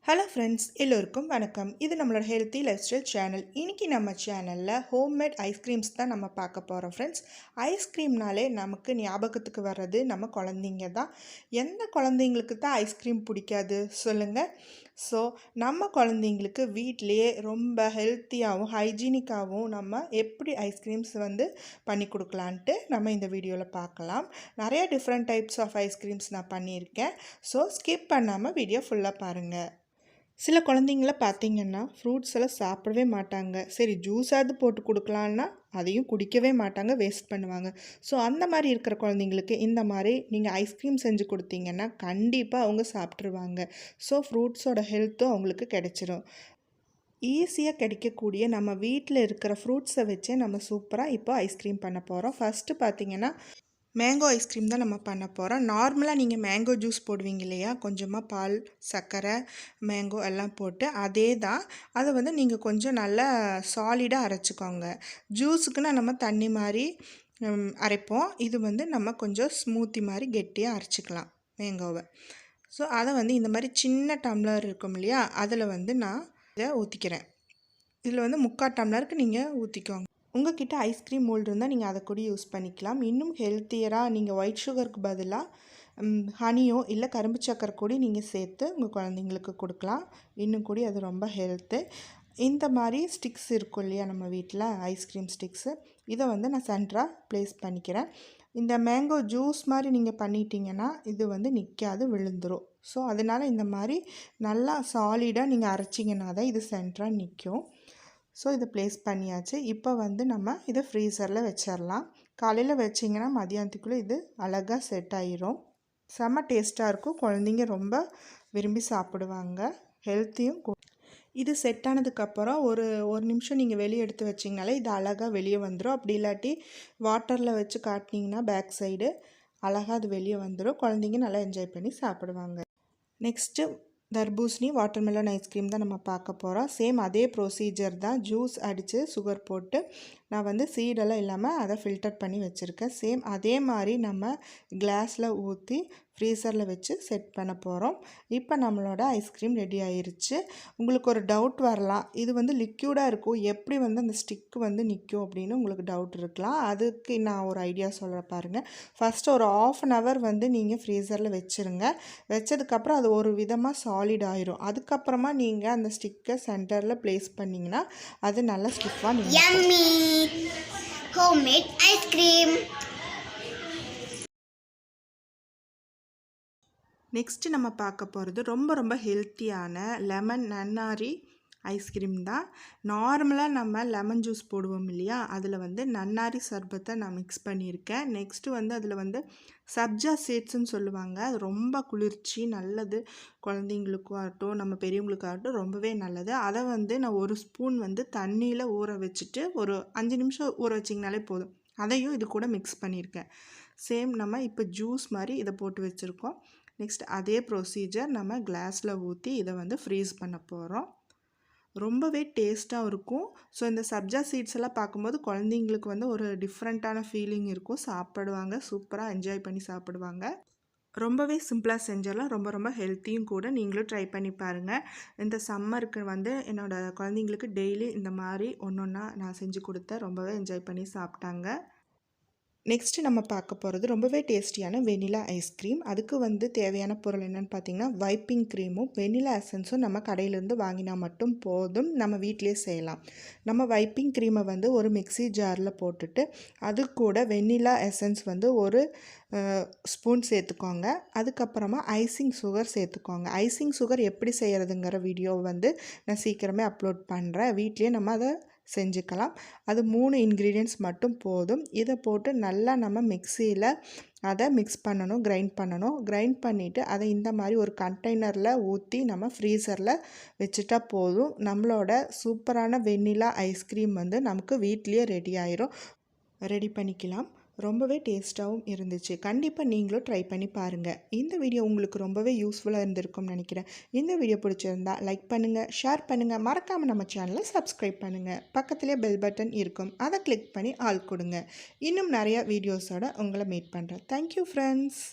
Hello friends, எல்லோருக்கும் வணக்கம். இது நம்மளோட ஹெல்த்தி லைஃப் ஸ்டைல் சேனல். இன்றைக்கி நம்ம சேனலில் ஹோம்மேட் ஐஸ்கிரீம்ஸ் தான் நம்ம பார்க்க போகிறோம் ஃப்ரெண்ட்ஸ். ஐஸ்கிரீம்னாலே நமக்கு ஞாபகத்துக்கு வர்றது நம்ம குழந்தைங்க தான். எந்த குழந்தைங்களுக்கு தான் ஐஸ்கிரீம் பிடிக்காது சொல்லுங்கள். ஸோ நம்ம குழந்தைங்களுக்கு வீட்டிலையே ரொம்ப ஹெல்த்தியாகவும் ஹைஜீனிக்காகவும் நம்ம எப்படி ஐஸ்கிரீம்ஸ் பண்ணி கொடுக்கலான்ட்டு நம்ம இந்த வீடியோவில் பார்க்கலாம். நிறைய டிஃப்ரெண்ட் டைப்ஸ் ஆஃப் ஐஸ்கிரீம்ஸ் நான் பண்ணியிருக்கேன். ஸோ ஸ்கிப் பண்ணாமல் வீடியோ ஃபுல்லாக பாருங்கள். சில குழந்தைங்கள பார்த்தீங்கன்னா ஃப்ரூட்ஸ் எல்லாம் சாப்பிடவே மாட்டாங்க. சரி ஜூஸாவது போட்டு கொடுக்கலான்னா அதையும் குடிக்கவே மாட்டாங்க, வேஸ்ட் பண்ணுவாங்க. ஸோ அந்த மாதிரி இருக்கிற குழந்தைங்களுக்கு இந்த மாதிரி நீங்கள் ஐஸ்கிரீம் செஞ்சு கொடுத்தீங்கன்னா கண்டிப்பாக அவங்க சாப்பிட்ருவாங்க. ஸோ ஃப்ரூட்ஸோட ஹெல்த்தும் அவங்களுக்கு கிடைச்சிரும். ஈஸியாக கிடைக்கக்கூடிய நம்ம வீட்டில் இருக்கிற ஃப்ரூட்ஸை வச்சே நம்ம சூப்பராக இப்போ ஐஸ்கிரீம் பண்ண போகிறோம். ஃபஸ்ட்டு பார்த்திங்கன்னா மேங்கோ ஐஸ்கிரீம் தான் நம்ம பண்ண போகிறோம். நார்மலாக நீங்கள் மேங்கோ ஜூஸ் போடுவீங்க இல்லையா, கொஞ்சமாக பால், சர்க்கரை, மேங்கோ எல்லாம் போட்டு அதே தான். அதை நீங்கள் கொஞ்சம் நல்லா சாலிடாக அரைச்சிக்கோங்க. ஜூஸுக்குன்னா நம்ம தண்ணி மாதிரி அரைப்போம். இது நம்ம கொஞ்சம் ஸ்மூத்தி மாதிரி கெட்டியாக அரைச்சிக்கலாம் மேங்கோவை. ஸோ அதை இந்த மாதிரி சின்ன டம்ளர் இருக்கும் இல்லையா, அதில் நான் இதை ஊற்றிக்கிறேன். இதில் 3/4 டம்ளருக்கு நீங்கள் ஊற்றிக்கோங்க. உங்கள்கிட்ட ஐஸ்கிரீம் மோல்டு இருந்தால் நீங்கள் அதை கூட யூஸ் பண்ணிக்கலாம். இன்னும் ஹெல்த்தியராக நீங்கள் ஒயிட் சுகருக்கு பதிலாக ஹனியோ இல்லை கரும்பு சக்கரை கூட நீங்கள் சேர்த்து உங்கள் குழந்தைங்களுக்கு கொடுக்கலாம். இன்னும் கூட அது ரொம்ப ஹெல்த்து. இந்த மாதிரி ஸ்டிக்ஸ் இருக்கும் இல்லையா நம்ம வீட்டில், ஐஸ்கிரீம் ஸ்டிக்ஸு, இதை நான் சென்டராக ப்ளேஸ் பண்ணிக்கிறேன். இந்த மேங்கோ ஜூஸ் மாதிரி நீங்கள் பண்ணிட்டீங்கன்னா இது நிற்காது, விழுந்துடும். ஸோ அதனால் இந்த மாதிரி நல்லா சாலிடாக நீங்கள் அரைச்சிங்கன்னா தான் இது சென்டராக நிற்கும். ஸோ இதை ப்ளேஸ் பண்ணியாச்சு. இப்போ நம்ம இதை ஃப்ரீசரில் வச்சிடலாம். காலையில் வச்சிங்கன்னா மதியானத்துக்குள்ளே இது அழகாக செட் ஆகிரும். செம்ம டேஸ்ட்டாக இருக்கும். குழந்தைங்க ரொம்ப விரும்பி சாப்பிடுவாங்க. ஹெல்த்தியும். இது செட் ஆனதுக்கப்புறம் ஒரு நிமிஷம் நீங்கள் வெளியே எடுத்து வச்சிங்கனாலே இது அழகாக வெளியே வந்துடும். அப்படி இல்லாட்டி வாட்டரில் வச்சு காட்டினீங்கன்னா பேக் சைடு அழகாக அது வெளியே வந்துடும். குழந்தைங்க நல்லா என்ஜாய் பண்ணி சாப்பிடுவாங்க. நெக்ஸ்ட்டு தர்பூசணி வாட்டர்மெலன் ஐஸ்கிரீம் தான் நம்ம பார்க்க போகிறோம். சேம் அதே ப்ரொசீஜர் தான். ஜூஸ் அடித்து சுகர் போட்டு நான் சீடெல்லாம் இல்லாமல் அதை ஃபில்டர் பண்ணி வச்சுருக்கேன். சேம் அதே மாதிரி நம்ம கிளாஸில் ஊற்றி ஃப்ரீசரில் வச்சு செட் பண்ண போகிறோம். இப்போ நம்மளோட ஐஸ்கிரீம் ரெடி ஆயிடுச்சு. உங்களுக்கு ஒரு டவுட் வரலாம், இது லிக்யூடாக இருக்கும், எப்படி அந்த ஸ்டிக்கு நிற்கும் அப்படின்னு உங்களுக்கு டவுட் இருக்கலாம். அதுக்கு நான் ஒரு ஐடியா சொல்கிறேன் பாருங்கள். ஃபஸ்ட்டு ஒரு 1/2 hour நீங்கள் ஃப்ரீசரில் வச்சுருங்க. வச்சதுக்கப்புறம் அது ஒரு விதமாக சாலிட் ஆயிரும். அதுக்கப்புறமா நீங்கள் அந்த ஸ்டிக்கை சென்டரில் ப்ளேஸ் பண்ணிங்கன்னா அது நல்லா ஸ்டிஃபாக நிற்கும். Homemade ice cream. நெக்ஸ்ட்டு நம்ம பார்க்க போகிறது ரொம்ப ஹெல்த்தியான லெமன் நன்னாரி ஐஸ்கிரீம் தான். நார்மலாக நம்ம லெமன் ஜூஸ் போடுவோம் இல்லையா, அதில் நன்னாரி சர்பத்தை நான் மிக்ஸ் பண்ணியிருக்கேன். நெக்ஸ்ட்டு அதில் சப்ஜா சீட்ஸ்ன்னு சொல்லுவாங்க. அது ரொம்ப குளிர்ச்சி, நல்லது. குழந்தைங்களுக்காகட்டும் நம்ம பெரியவங்களுக்காகட்டும் ரொம்பவே நல்லது. அதை நான் ஒரு ஸ்பூன் தண்ணியில் ஊற வச்சுட்டு ஒரு 5 நிமிஷம் ஊற வச்சிங்கனாலே போதும். அதையும் இது கூட மிக்ஸ் பண்ணியிருக்கேன். சேம் நம்ம இப்போ ஜூஸ் மாதிரி இதை போட்டு வச்சுருக்கோம். நெக்ஸ்ட் அதே ப்ரொசீஜர் நம்ம கிளாஸில் ஊற்றி இதை ஃப்ரீஸ் பண்ண போகிறோம். ரொம்பவே டேஸ்ட்டாக இருக்கும். ஸோ இந்த சப்ஜா சீட்ஸ் எல்லாம் பார்க்கும்போது குழந்தைங்களுக்கு ஒரு டிஃப்ரெண்ட்டான ஃபீலிங் இருக்கும். சாப்பிடுவாங்க, சூப்பராக என்ஜாய் பண்ணி சாப்பிடுவாங்க. ரொம்பவே சிம்பிளாக செஞ்சிடலாம். ரொம்ப ஹெல்த்தியும் கூட. நீங்களும் ட்ரை பண்ணி பாருங்கள். இந்த சம்மருக்கு என்னோடய குழந்தைங்களுக்கு டெய்லி இந்த மாதிரி ஒன்றா நான் செஞ்சு கொடுத்தேன். ரொம்பவே என்ஜாய் பண்ணி சாப்பிட்டாங்க. நெக்ஸ்ட்டு நம்ம பார்க்க போகிறது ரொம்பவே டேஸ்டியான வெனிலா ஐஸ்கிரீம். அதுக்கு தேவையான பொருள் என்னென்னு பார்த்தீங்கன்னா, வைப்பிங் க்ரீமும் வெனிலா எசன்ஸும் நம்ம கடையிலேருந்து வாங்கினா மட்டும் போதும். நம்ம வீட்டிலே செய்யலாம். நம்ம வைப்பிங் க்ரீமை ஒரு மிக்ஸி ஜாரில் போட்டுட்டு அது கூட வெனிலா எசன்ஸ் ஒரு ஸ்பூன் சேர்த்துக்கோங்க. அதுக்கப்புறமா ஐசிங் சுகர் சேர்த்துக்கோங்க. ஐசிங் சுகர் எப்படி செய்கிறதுங்கிற வீடியோ நான் சீக்கிரமே அப்லோட் பண்ணுறேன். வீட்லேயே நம்ம அதை செஞ்சுக்கலாம். அது 3 இன்க்ரீடியன்ட்ஸ் மட்டும் போதும். இதை போட்டு நல்லா நம்ம மிக்சியில் அதை மிக்ஸ் பண்ணணும், கிரைண்ட் பண்ணணும். கிரைண்ட் பண்ணிவிட்டு அதை இந்த மாதிரி ஒரு கண்டெய்னரில் ஊற்றி நம்ம ஃப்ரீசரில் வச்சுட்டா போதும். நம்மளோட சூப்பரான வெண்ணிலா ஐஸ்கிரீம் நமக்கு வீட்லேயே ரெடி ஆயிரும். ரெடி பண்ணிக்கலாம். ரொம்பவே டேஸ்ட்டாகவும் இருந்துச்சு. கண்டிப்பாக நீங்களும் ட்ரை பண்ணி பாருங்கள். இந்த வீடியோ உங்களுக்கு ரொம்பவே யூஸ்ஃபுல்லாக இருந்திருக்கும்னு நினைக்கிறேன். இந்த வீடியோ பிடிச்சிருந்தால் லைக் பண்ணுங்கள், ஷேர் பண்ணுங்கள், மறக்காமல் நம்ம சேனலை சப்ஸ்கிரைப் பண்ணுங்கள். பக்கத்துலேயே பெல் பட்டன் இருக்கும், அதை கிளிக் பண்ணி ஆல் கொடுங்க. இன்னும் நிறையா வீடியோஸோடு உங்களை மீட் பண்ணுறேன். Thank you friends.